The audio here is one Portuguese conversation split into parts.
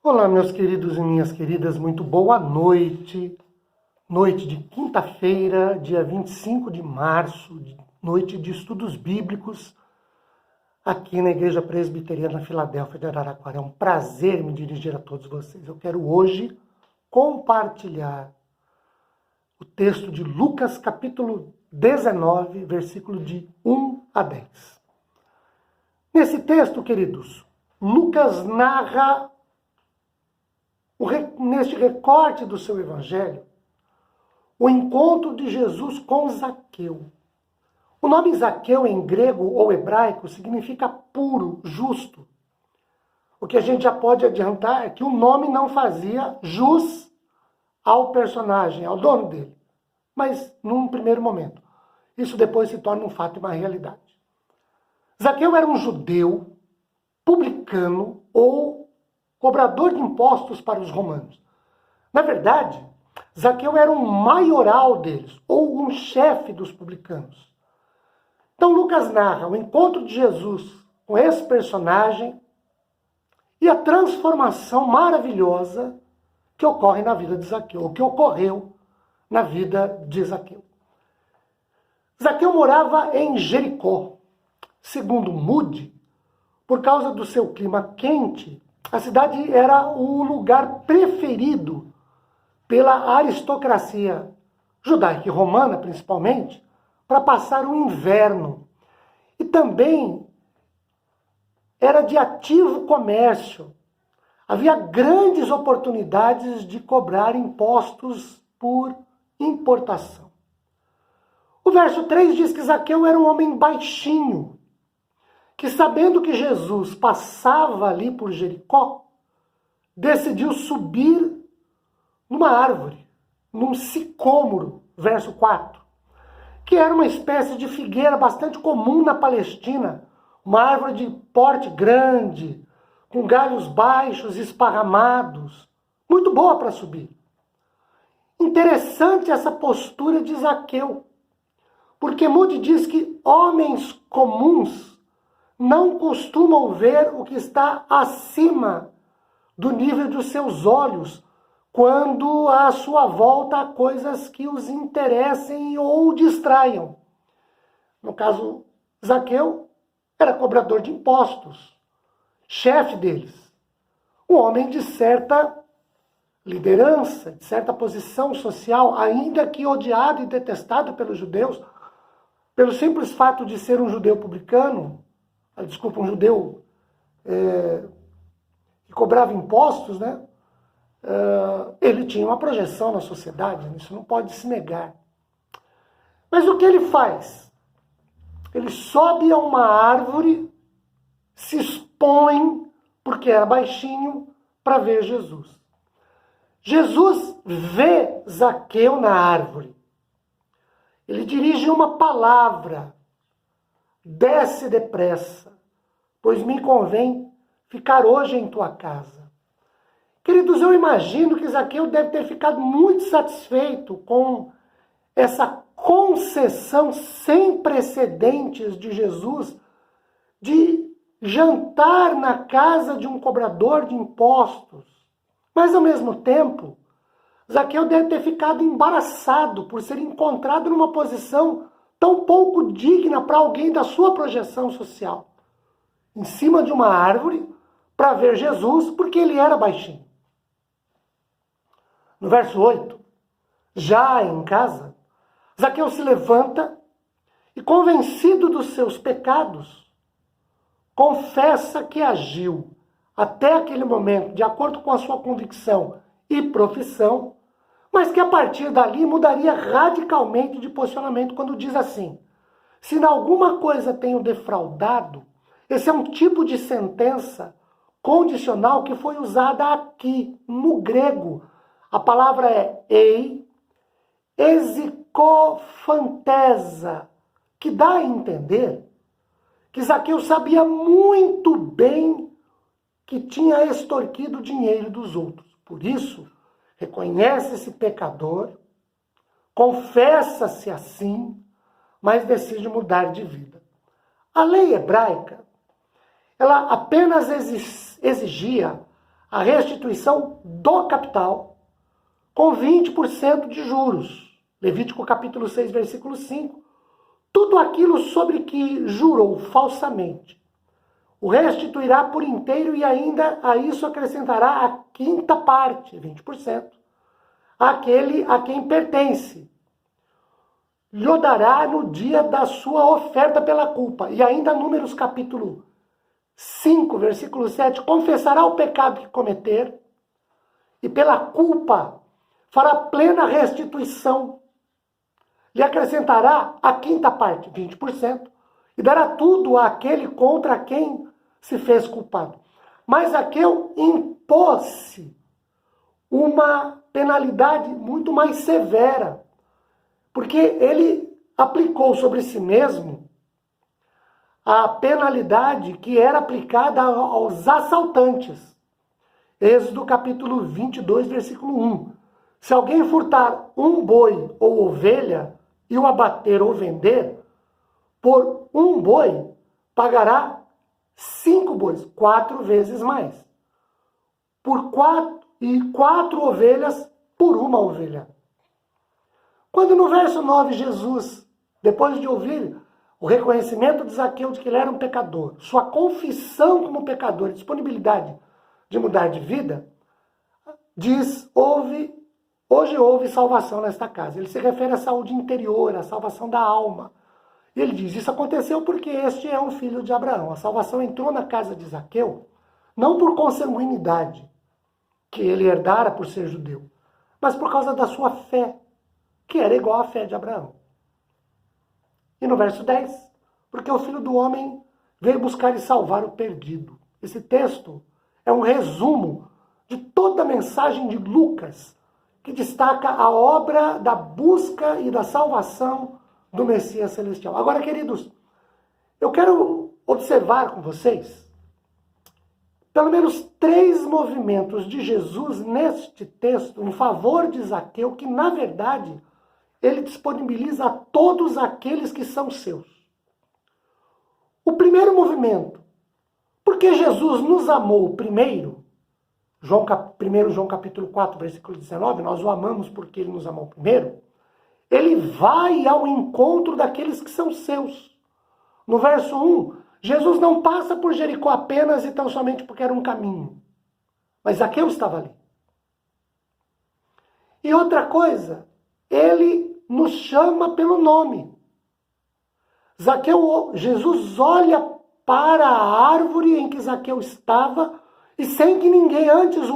Olá, meus queridos e minhas queridas, muito boa noite. Noite de quinta-feira, dia 25 de março, noite de estudos bíblicos, aqui na Igreja Presbiteriana Filadélfia de Araraquara. É um prazer me dirigir a todos vocês. Eu quero hoje compartilhar o texto de Lucas, capítulo 19, versículo de 1 a 10. Nesse texto, queridos, Lucas narra neste recorte do seu evangelho, o encontro de Jesus com Zaqueu. O nome Zaqueu em grego ou hebraico significa puro, justo. O que a gente já pode adiantar é que o nome não fazia jus ao personagem, ao dono dele. Mas num primeiro momento. Isso depois se torna um fato e uma realidade. Zaqueu era um judeu, publicano ou cobrador de impostos para os romanos. Na verdade, Zaqueu era um maioral deles, ou um chefe dos publicanos. Então Lucas narra o encontro de Jesus com esse personagem e a transformação maravilhosa que ocorre na vida de Zaqueu, ou que ocorreu na vida de Zaqueu. Zaqueu morava em Jericó. Segundo Moody, por causa do seu clima quente, a cidade era o lugar preferido pela aristocracia judaica e romana, principalmente, para passar o inverno. E também era de ativo comércio. Havia grandes oportunidades de cobrar impostos por importação. O verso 3 diz que Zaqueu era um homem baixinho, que sabendo que Jesus passava ali por Jericó, decidiu subir numa árvore, num sicômoro, verso 4, que era uma espécie de figueira bastante comum na Palestina, uma árvore de porte grande, com galhos baixos esparramados, muito boa para subir. Interessante essa postura de Zaqueu, porque Moody diz que homens comuns não costumam ver o que está acima do nível dos seus olhos quando à sua volta há coisas que os interessem ou distraiam. No caso, Zaqueu era cobrador de impostos, chefe deles, um homem de certa liderança, de certa posição social, ainda que odiado e detestado pelos judeus, pelo simples fato de ser um judeu publicano, um judeu que cobrava impostos, né? Ele tinha uma projeção na sociedade, isso não pode se negar. Mas o que ele faz? Ele sobe a uma árvore, se expõe, porque era baixinho, para ver Jesus. Jesus vê Zaqueu na árvore. Ele dirige uma palavra: desce depressa, pois me convém ficar hoje em tua casa. Queridos, eu imagino que Zaqueu deve ter ficado muito satisfeito com essa concessão sem precedentes de Jesus de jantar na casa de um cobrador de impostos. Mas, ao mesmo tempo, Zaqueu deve ter ficado embaraçado por ser encontrado numa posição tão pouco digna para alguém da sua projeção social. Em cima de uma árvore para ver Jesus, porque ele era baixinho. No verso 8, já em casa, Zaqueu se levanta e, convencido dos seus pecados, confessa que agiu até aquele momento de acordo com a sua convicção e profissão, mas que a partir dali mudaria radicalmente de posicionamento quando diz assim: se em alguma coisa tenho defraudado, esse é um tipo de sentença condicional que foi usada aqui, no grego. A palavra é exicofantesa, que dá a entender que Zaqueu sabia muito bem que tinha extorquido o dinheiro dos outros. Por isso, reconhece-se pecador, confessa-se assim, mas decide mudar de vida. A lei hebraica, ela apenas exigia a restituição do capital com 20% de juros. Levítico capítulo 6, versículo 5. Tudo aquilo sobre que jurou falsamente, o restituirá por inteiro e ainda a isso acrescentará a quinta parte, 20%, àquele a quem pertence. Lhe dará no dia da sua oferta pela culpa. E ainda Números capítulo 5, versículo 7, confessará o pecado que cometer e pela culpa fará plena restituição. Lhe acrescentará a quinta parte, 20%, e dará tudo àquele contra quem se fez culpado. Mas Zaqueu impôs uma penalidade muito mais severa, porque ele aplicou sobre si mesmo a penalidade que era aplicada aos assaltantes. Êxodo capítulo 22, versículo 1. Se alguém furtar um boi ou ovelha e o abater ou vender, por um boi pagará 5 bois, 4 vezes mais. Por 4 ovelhas por uma ovelha. Quando no verso 9 Jesus, depois de ouvir o reconhecimento de Zaqueu de que ele era um pecador, sua confissão como pecador, disponibilidade de mudar de vida, diz, hoje houve salvação nesta casa. Ele se refere à saúde interior, à salvação da alma. E ele diz, isso aconteceu porque este é um filho de Abraão. A salvação entrou na casa de Zaqueu, não por consanguinidade, que ele herdara por ser judeu, mas por causa da sua fé, que era igual à fé de Abraão. E no verso 10, porque o Filho do Homem veio buscar e salvar o perdido. Esse texto é um resumo de toda a mensagem de Lucas, que destaca a obra da busca e da salvação do Messias Celestial. Agora, queridos, eu quero observar com vocês pelo menos 3 movimentos de Jesus neste texto em favor de Zaqueu, que na verdade ele disponibiliza a todos aqueles que são seus. O primeiro movimento, porque Jesus nos amou primeiro, 1 João capítulo 4, versículo 19, nós o amamos porque ele nos amou primeiro, ele vai ao encontro daqueles que são seus. No verso 1, Jesus não passa por Jericó apenas e tão somente porque era um caminho, mas Zaqueu estava ali. E outra coisa, ele nos chama pelo nome. Jesus olha para a árvore em que Zaqueu estava e sem que ninguém antes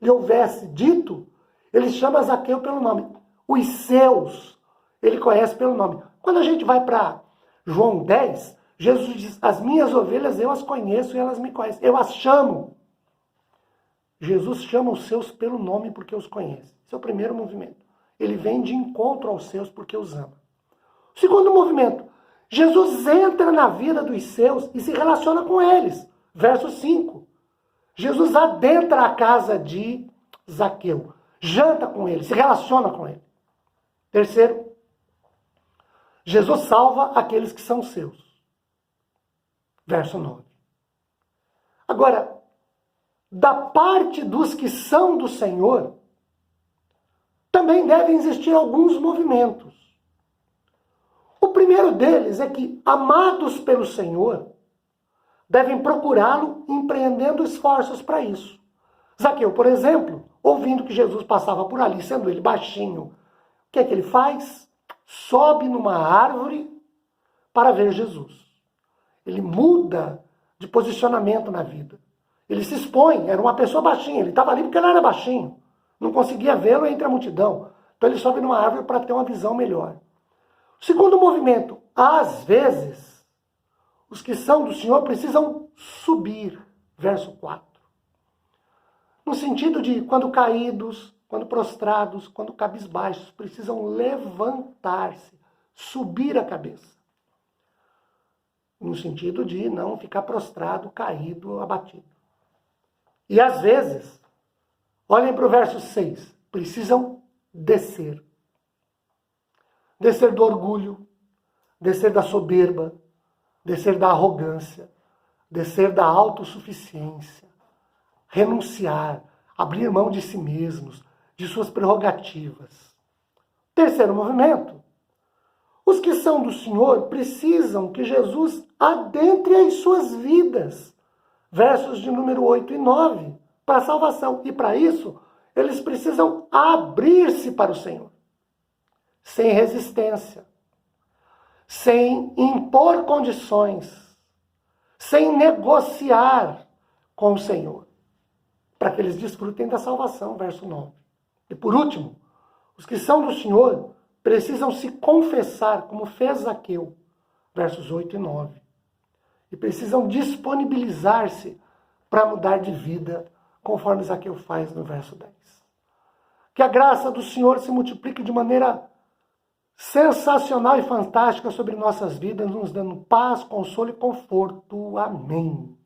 lhe houvesse dito, ele chama Zaqueu pelo nome. Os seus, ele conhece pelo nome. Quando a gente vai para João 10, Jesus diz, as minhas ovelhas eu as conheço e elas me conhecem. Eu as chamo. Jesus chama os seus pelo nome porque os conhece. Esse é o primeiro movimento. Ele vem de encontro aos seus porque os ama. O segundo movimento, Jesus entra na vida dos seus e se relaciona com eles. Verso 5. Jesus adentra a casa de Zaqueu, janta com ele, se relaciona com ele. Terceiro, Jesus salva aqueles que são seus. Verso 9. Agora, da parte dos que são do Senhor, também devem existir alguns movimentos. O primeiro deles é que, amados pelo Senhor, devem procurá-lo empreendendo esforços para isso. Zaqueu, por exemplo, ouvindo que Jesus passava por ali, sendo ele baixinho, o que é que ele faz? Sobe numa árvore para ver Jesus. Ele muda de posicionamento na vida. Ele se expõe, era uma pessoa baixinha, ele estava ali porque ele era baixinho. Não conseguia vê-lo entre a multidão. Então ele sobe numa árvore para ter uma visão melhor. O segundo movimento, às vezes, os que são do Senhor precisam subir. Verso 4. No sentido de quando caídos, quando prostrados, quando cabisbaixos, precisam levantar-se, subir a cabeça. No sentido de não ficar prostrado, caído, abatido. E às vezes, olhem para o verso 6, precisam descer. Descer do orgulho, descer da soberba, descer da arrogância, descer da autossuficiência. renunciar, abrir mão de si mesmos, de suas prerrogativas. Terceiro movimento. Os que são do Senhor precisam que Jesus adentre as suas vidas. Versos de número 8 e 9, para a salvação. E para isso, eles precisam abrir-se para o Senhor. Sem resistência. Sem impor condições. Sem negociar com o Senhor. Para que eles desfrutem da salvação. Verso 9. E por último, os que são do Senhor precisam se confessar, como fez Zaqueu, versos 8 e 9. E precisam disponibilizar-se para mudar de vida, conforme Zaqueu faz no verso 10. Que a graça do Senhor se multiplique de maneira sensacional e fantástica sobre nossas vidas, nos dando paz, consolo e conforto. Amém.